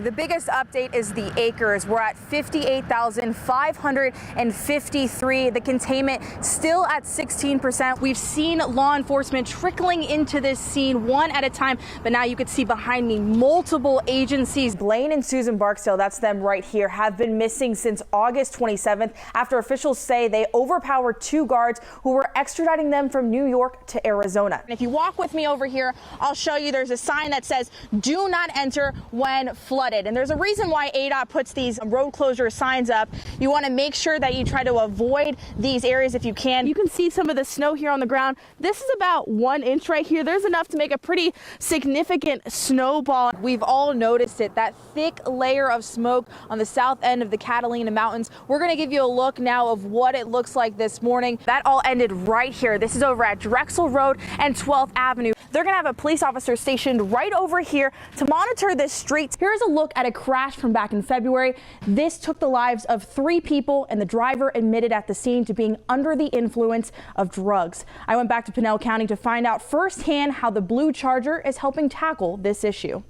The biggest update is the acres. We're at 58,553. The containment still at 16%. We've seen law enforcement trickling into this scene one at a time, but now you can see behind me multiple agencies. Blaine and Susan Barksdale, that's them right here, have been missing since August 27th after officials say they overpowered 2 guards who were extraditing them from New York to Arizona. And if you walk with me over here, I'll show you there's a sign that says do not enter when flooded. And there's a reason why ADOT puts these road closure signs up. You want to make sure that you try to avoid these areas if you can. You can see some of the snow here on the ground. This is about 1 inch right here. There's enough to make a pretty significant snowball. We've all noticed it, that thick layer of smoke on the south end of the Catalina Mountains. We're going to give you a look now of what it looks like this morning. That all ended right here. This is over at Drexel Road and 12th Avenue. They're going to have a police officer stationed right over here to monitor this street. Here's a look at a crash from back in February. This took the lives of 3 people, and the driver admitted at the scene to being under the influence of drugs. I went back to Pinell County to find out firsthand how the Blue Charger is helping tackle this issue.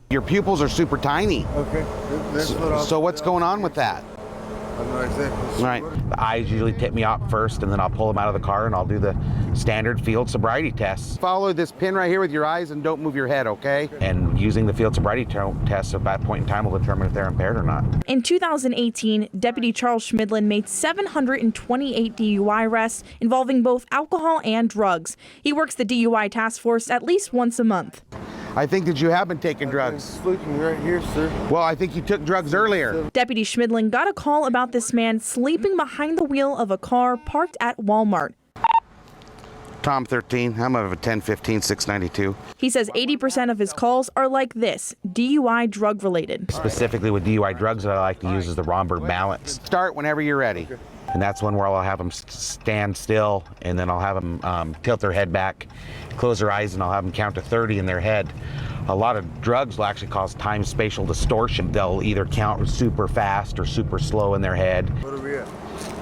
Your pupils are super tiny. Okay. So what's going on with that? I'm not exactly sure. Right. The eyes usually tip me off first, and then I'll pull them out of the car and I'll do the standard field sobriety tests. Follow this pin right here with your eyes and don't move your head, okay? And using the field sobriety test at that point in time will determine if they're impaired or not. In 2018, Deputy Charles Schmidlin made 728 DUI arrests involving both alcohol and drugs. He works the DUI task force at least once a month. I think that you have been taking drugs. Sleeping right here, sir. Well, I think you took drugs earlier. Deputy Schmidlin got a call about this man sleeping behind the wheel of a car parked at Walmart. Tom 13, I'm of a 1015 692. He says 80% of his calls are like this, DUI drug related. Specifically with DUI drugs, that I like to use is the Romberg balance. Start whenever you're ready. And that's one where I'll have them stand still, and then I'll have them tilt their head back, close their eyes, and I'll have them count to 30 in their head. A lot of drugs will actually cause time-spatial distortion. They'll either count super fast or super slow in their head. What are we at?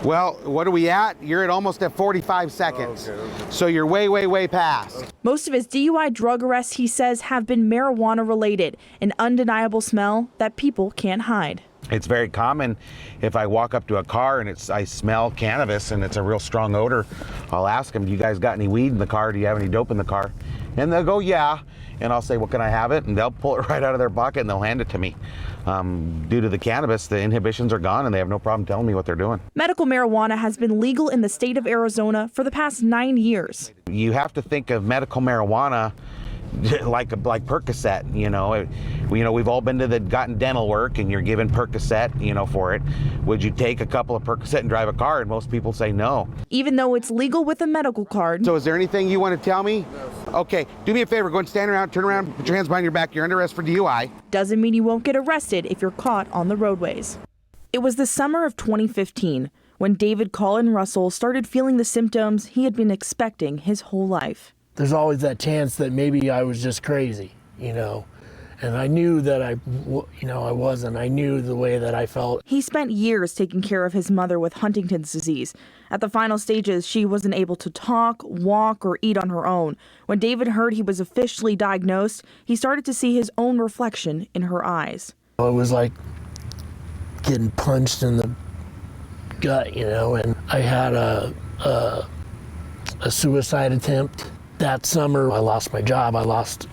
Well, what are we at? You're at almost at 45 seconds. Okay. So you're way past. Most of his DUI drug arrests, he says, have been marijuana related, an undeniable smell that people can't hide. It's very common if I walk up to a car and I smell cannabis and it's a real strong odor, I'll ask them, do you guys got any weed in the car? Do you have any dope in the car? And they'll go, yeah. And I'll say, well, can I have it? And they'll pull it right out of their pocket and they'll hand it to me. Due to the cannabis, the inhibitions are gone and they have no problem telling me what they're doing. Medical marijuana has been legal in the state of Arizona for the past 9 years. You have to think of medical marijuana like Percocet, we've all been to gotten dental work and you're given Percocet, for it. Would you take a couple of Percocet and drive a car? And most people say no. Even though it's legal with a medical card. So is there anything you want to tell me? Okay, do me a favor, go and stand around, turn around, put your hands behind your back. You're under arrest for DUI. Doesn't mean you won't get arrested if you're caught on the roadways. It was the summer of 2015 when David Colin Russell started feeling the symptoms he had been expecting his whole life. There's always that chance that maybe I was just crazy, and I knew that I wasn't. I knew the way that I felt. He spent years taking care of his mother with Huntington's disease. At the final stages, she wasn't able to talk, walk, or eat on her own. When David heard he was officially diagnosed, he started to see his own reflection in her eyes. It was like getting punched in the gut, and I had a suicide attempt. That summer, I lost my job. I lost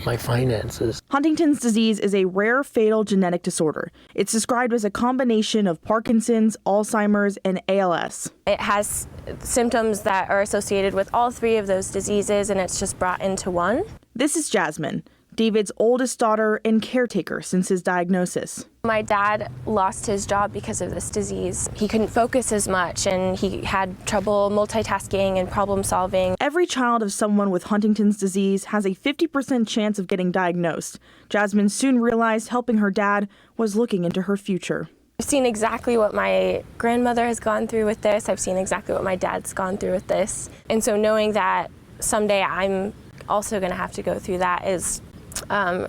my finances. Huntington's disease is a rare fatal genetic disorder. It's described as a combination of Parkinson's, Alzheimer's, and ALS. It has symptoms that are associated with all 3 of those diseases, and it's just brought into one. This is Jasmine, David's oldest daughter and caretaker since his diagnosis. My dad lost his job because of this disease. He couldn't focus as much and he had trouble multitasking and problem solving. Every child of someone with Huntington's disease has a 50% chance of getting diagnosed. Jasmine soon realized helping her dad was looking into her future. I've seen exactly what my grandmother has gone through with this. I've seen exactly what my dad's gone through with this. And so knowing that someday I'm also going to have to go through that is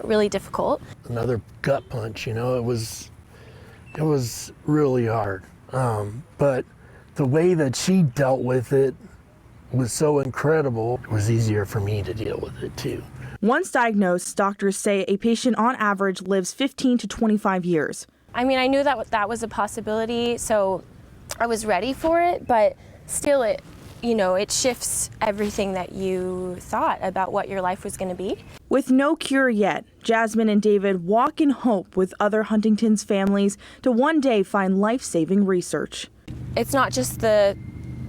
really difficult. Another gut punch, it was really hard. But the way that she dealt with it was so incredible. It was easier for me to deal with it too. Once diagnosed, doctors say a patient on average lives 15 to 25 years. I mean, I knew that that was a possibility, so I was ready for it, but still it shifts everything that you thought about what your life was going to be. With no cure yet, Jasmine and David walk in hope with other Huntington's families to one day find life-saving research. It's not just the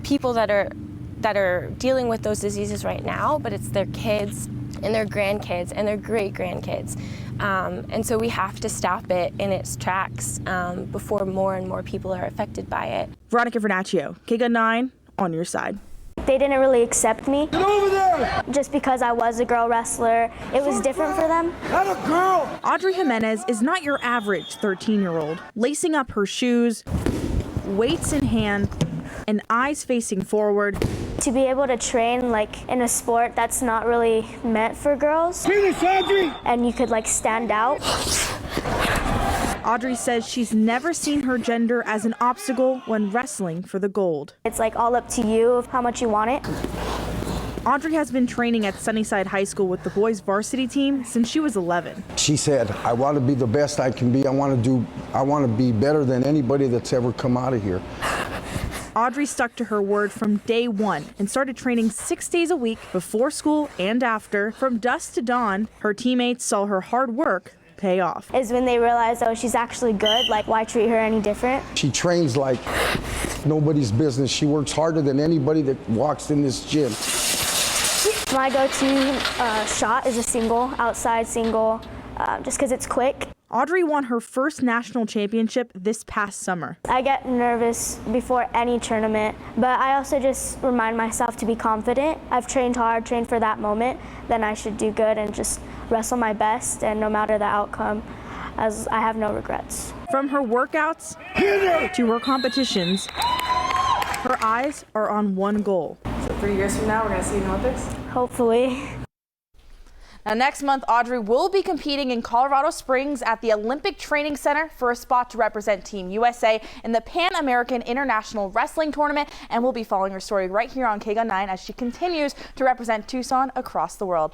people that are dealing with those diseases right now, but it's their kids and their grandkids and their great-grandkids. And so we have to stop it in its tracks before more and more people are affected by it. Veronika Vernachio, KGUN 9, on your side. They didn't really accept me. Get over there! Just because I was a girl wrestler, it was different for them. Not a girl! Audrey Jimenez is not your average 13-year-old. Lacing up her shoes, weights in hand, and eyes facing forward. To be able to train like in a sport that's not really meant for girls, and you could like stand out. Audrey says she's never seen her gender as an obstacle when wrestling for the gold. It's like all up to you of how much you want it. Audrey has been training at Sunnyside High School with the boys' varsity team since she was 11. She said, I want to be the best I can be. I want to be better than anybody that's ever come out of here. Audrey stuck to her word from day one and started training 6 days a week before school and after. From dusk to dawn, her teammates saw her hard work pay off. Is when they realize, oh, she's actually good, like why treat her any different? She trains like nobody's business. She works harder than anybody that walks in this gym. My go-to shot is a single, outside single, just because it's quick. Audrey won her first national championship this past summer. I get nervous before any tournament, but I also just remind myself to be confident. I've trained hard, trained for that moment, then I should do good and just wrestle my best, and no matter the outcome, as I have no regrets. From her workouts to her competitions, her eyes are on one goal. So 3 years from now, we're gonna see you in the Olympics? Hopefully. Now, next month, Audrey will be competing in Colorado Springs at the Olympic Training Center for a spot to represent Team USA in the Pan American International Wrestling Tournament, and we'll be following her story right here on KGUN 9 as she continues to represent Tucson across the world.